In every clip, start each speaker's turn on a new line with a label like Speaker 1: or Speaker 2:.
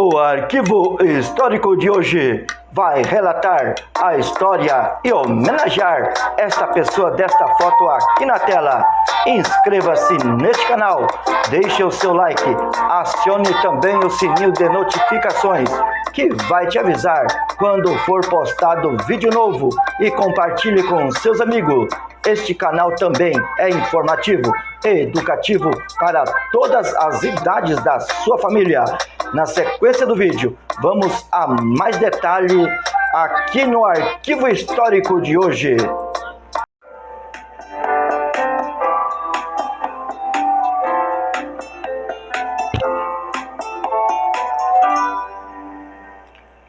Speaker 1: O arquivo histórico de hoje vai relatar a história e homenagear esta pessoa desta foto aqui na tela. Inscreva-se neste canal, deixe o seu like, acione também o sininho de notificações que vai te avisar quando for postado vídeo novo e compartilhe com seus amigos. Este canal também é informativo e educativo para todas as idades da sua família. Na sequência do vídeo, vamos a mais detalhe aqui no arquivo histórico de hoje.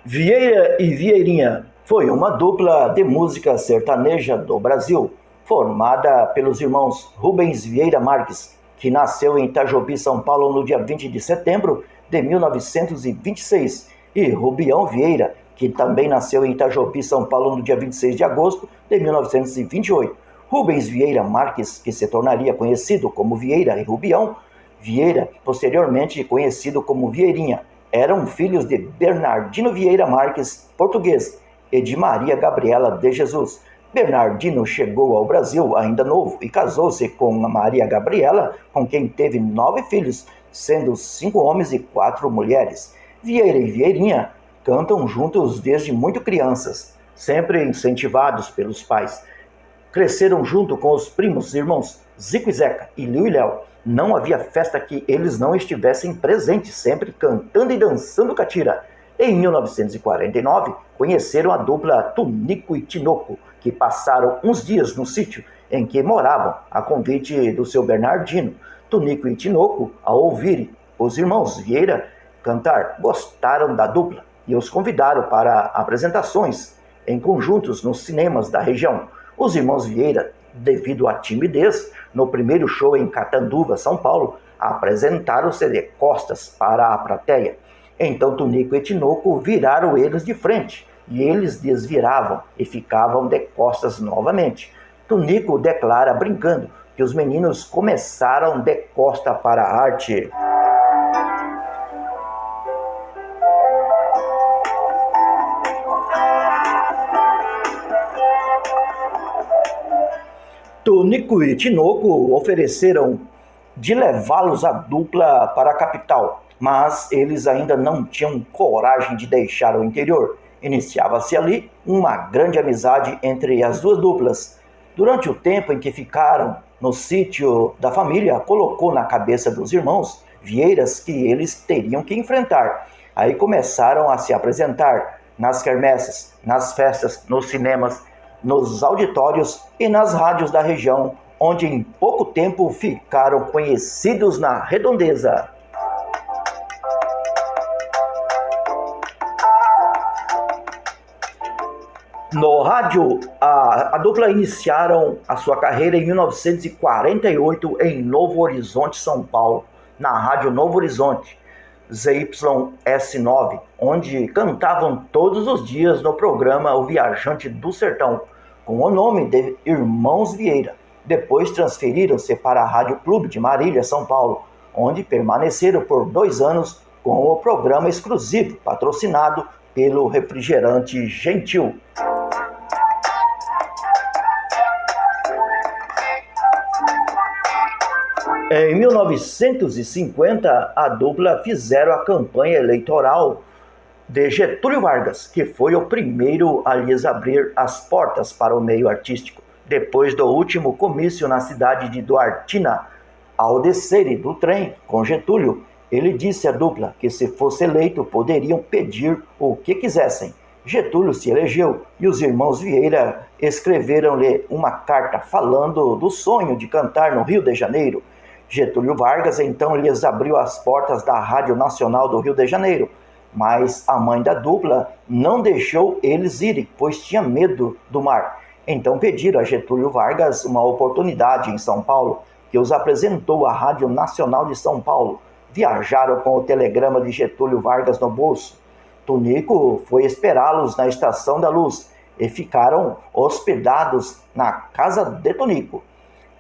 Speaker 1: Vieira e Vieirinha foi uma dupla de música sertaneja do Brasil, formada pelos irmãos Rubens Vieira Marques, que nasceu em Itajobi, São Paulo, no dia 20 de setembro de 1926, e Rubião Vieira, que também nasceu em Itajobi, São Paulo, no dia 26 de agosto de 1928. Rubens Vieira Marques, que se tornaria conhecido como Vieira, e Rubião Vieira, posteriormente conhecido como Vieirinha, eram filhos de Bernardino Vieira Marques, português, e de Maria Gabriela de Jesus. Bernardino chegou ao Brasil ainda novo e casou-se com Maria Gabriela, com quem teve 9 filhos, sendo 5 homens e 4 mulheres. Vieira e Vieirinha cantam juntos desde muito crianças, sempre incentivados pelos pais. Cresceram junto com os primos irmãos Zico e Zeca e Liu e Léo. Não havia festa que eles não estivessem presentes, sempre cantando e dançando catira. Em 1949, conheceram a dupla Tunico e Tinoco, que passaram uns dias no sítio em que moravam, a convite do seu Bernardino. Tunico e Tinoco, ao ouvirem os irmãos Vieira cantar, gostaram da dupla e os convidaram para apresentações em conjuntos nos cinemas da região. Os irmãos Vieira, devido à timidez, no primeiro show em Catanduva, São Paulo, apresentaram-se de costas para a plateia. Então Tunico e Tinoco viraram eles de frente, e eles desviravam e ficavam de costas novamente. Tunico declara brincando que os meninos começaram de costa para a arte. Tunico e Tinoco ofereceram de levá-los a dupla para a capital, mas eles ainda não tinham coragem de deixar o interior. Iniciava-se ali uma grande amizade entre as duas duplas. Durante o tempo em que ficaram no sítio da família, colocou na cabeça dos irmãos Vieiras que eles teriam que enfrentar. Aí começaram a se apresentar nas quermesses, nas festas, nos cinemas, nos auditórios e nas rádios da região, onde em pouco tempo ficaram conhecidos na redondeza. No rádio, a dupla iniciaram a sua carreira em 1948 em Novo Horizonte, São Paulo, na Rádio Novo Horizonte, ZYS9, onde cantavam todos os dias no programa O Viajante do Sertão, com o nome de Irmãos Vieira. Depois transferiram-se para a Rádio Clube de Marília, São Paulo, onde permaneceram por 2 anos com o programa exclusivo, patrocinado pelo refrigerante Gentil. Em 1950, a dupla fizeram a campanha eleitoral de Getúlio Vargas, que foi o primeiro a lhes abrir as portas para o meio artístico. Depois do último comício na cidade de Duartina, ao descerem do trem com Getúlio, ele disse à dupla que, se fosse eleito, poderiam pedir o que quisessem. Getúlio se elegeu e os irmãos Vieira escreveram-lhe uma carta falando do sonho de cantar no Rio de Janeiro. Getúlio Vargas então lhes abriu as portas da Rádio Nacional do Rio de Janeiro, mas a mãe da dupla não deixou eles irem, pois tinha medo do mar. Então pediram a Getúlio Vargas uma oportunidade em São Paulo, que os apresentou à Rádio Nacional de São Paulo. Viajaram com o telegrama de Getúlio Vargas no bolso. Tunico foi esperá-los na Estação da Luz e ficaram hospedados na casa de Tunico.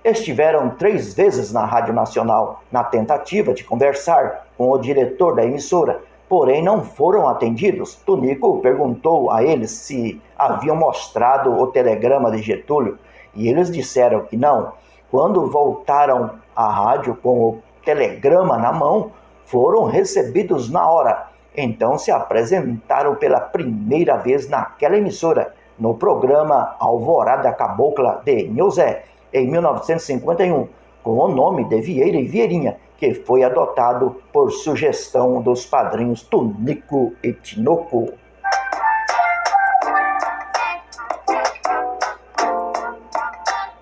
Speaker 1: Estiveram 3 vezes na Rádio Nacional, na tentativa de conversar com o diretor da emissora, porém não foram atendidos. Tunico perguntou a eles se haviam mostrado o telegrama de Getúlio e eles disseram que não. Quando voltaram à rádio com o telegrama na mão, foram recebidos na hora. Então se apresentaram pela primeira vez naquela emissora, no programa Alvorada Cabocla de Nhosé, em 1951, com o nome de Vieira e Vieirinha, que foi adotado por sugestão dos padrinhos Tunico e Tinoco.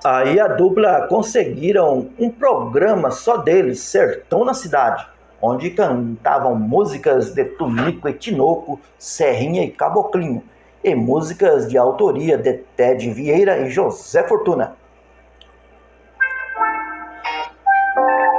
Speaker 1: Aí a dupla conseguiram um programa só deles, Sertão na Cidade, onde cantavam músicas de Tunico e Tinoco, Serrinha e Caboclinho, e músicas de autoria de Ted Vieira e José Fortuna.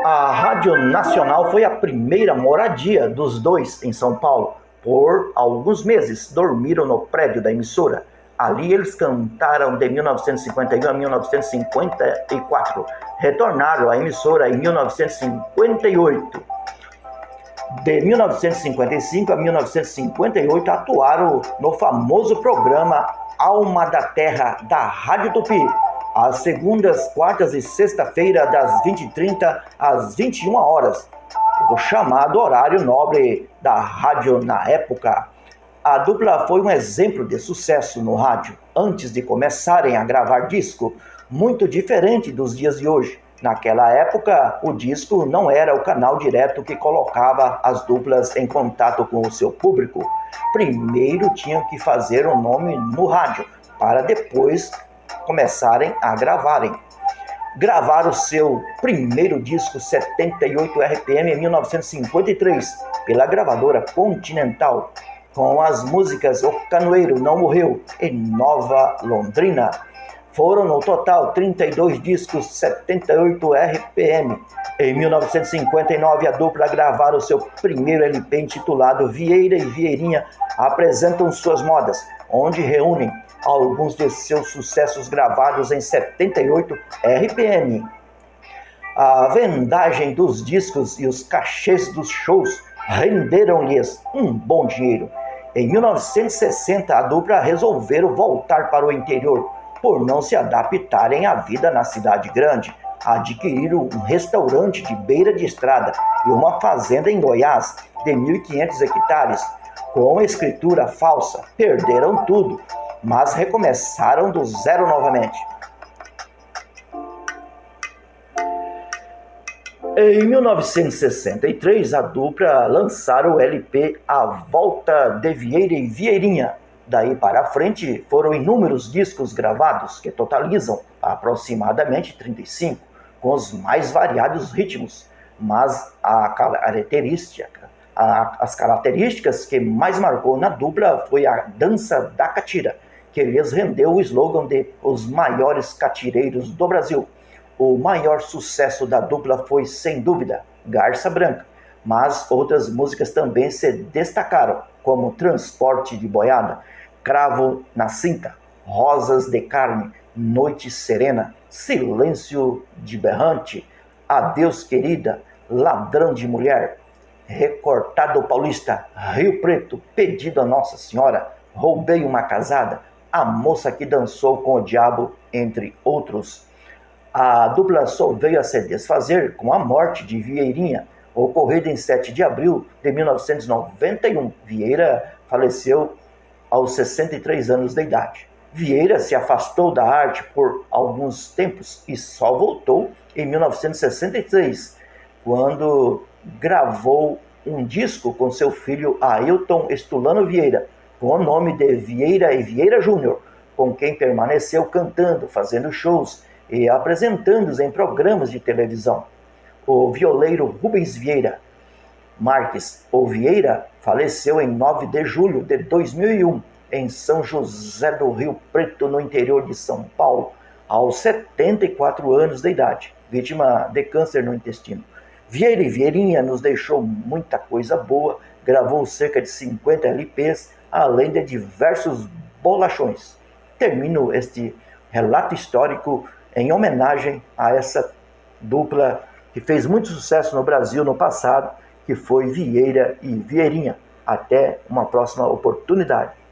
Speaker 1: A Rádio Nacional foi a primeira moradia dos dois em São Paulo. Por alguns meses dormiram no prédio da emissora. Ali eles cantaram de 1951 a 1954. Retornaram à emissora em 1958. De 1955 a 1958 atuaram no famoso programa Alma da Terra da Rádio Tupi, às segundas, quartas e sexta-feira, das 20h30 às 21 horas, o chamado horário nobre da rádio na época. A dupla foi um exemplo de sucesso no rádio, antes de começarem a gravar disco, muito diferente dos dias de hoje. Naquela época, o disco não era o canal direto que colocava as duplas em contato com o seu público. Primeiro tinham que fazer um nome no rádio, para depois começarem a gravarem. Gravaram seu primeiro disco 78 RPM em 1953 pela gravadora Continental, com as músicas O Canoeiro Não Morreu e Nova Londrina. Foram no total 32 discos 78 RPM. Em 1959 a dupla gravaram seu primeiro LP intitulado Vieira e Vieirinha Apresentam Suas Modas, onde reúnem alguns de seus sucessos gravados em 78 RPM. A vendagem dos discos e os cachês dos shows renderam-lhes um bom dinheiro. Em 1960, a dupla resolveram voltar para o interior, por não se adaptarem à vida na cidade grande. Adquiriram um restaurante de beira de estrada e uma fazenda em Goiás de 1.500 hectares. Com escritura falsa, perderam tudo, mas recomeçaram do zero novamente. Em 1963, a dupla lançaram o LP A Volta de Vieira e Vieirinha. Daí para frente, foram inúmeros discos gravados, que totalizam aproximadamente 35, com os mais variados ritmos, mas as características que mais marcou na dupla foi a dança da catira, que lhes rendeu o slogan de os maiores catireiros do Brasil. O maior sucesso da dupla foi, sem dúvida, Garça Branca, mas outras músicas também se destacaram, como Transporte de Boiada, Cravo na Cinta, Rosas de Carne, Noite Serena, Silêncio de Berrante, Adeus Querida, Ladrão de Mulher, Recortado Paulista, Rio Preto, Pedido a Nossa Senhora, Roubei uma Casada, A Moça que Dançou com o Diabo, entre outros. A dupla só veio a se desfazer com a morte de Vieirinha, ocorrida em 7 de abril de 1991. Vieira faleceu aos 63 anos de idade. Vieira se afastou da arte por alguns tempos e só voltou em 1963, quando gravou um disco com seu filho Ailton Estulano Vieira, com o nome de Vieira e Vieira Júnior, com quem permaneceu cantando, fazendo shows e apresentando-os em programas de televisão. O violeiro Rubens Vieira Marques, ou Vieira, faleceu em 9 de julho de 2001, em São José do Rio Preto, no interior de São Paulo, aos 74 anos de idade, vítima de câncer no intestino. Vieira e Vieirinha nos deixou muita coisa boa, gravou cerca de 50 LPs, além de diversos bolachões. Termino este relato histórico em homenagem a essa dupla que fez muito sucesso no Brasil no passado, que foi Vieira e Vieirinha. Até uma próxima oportunidade.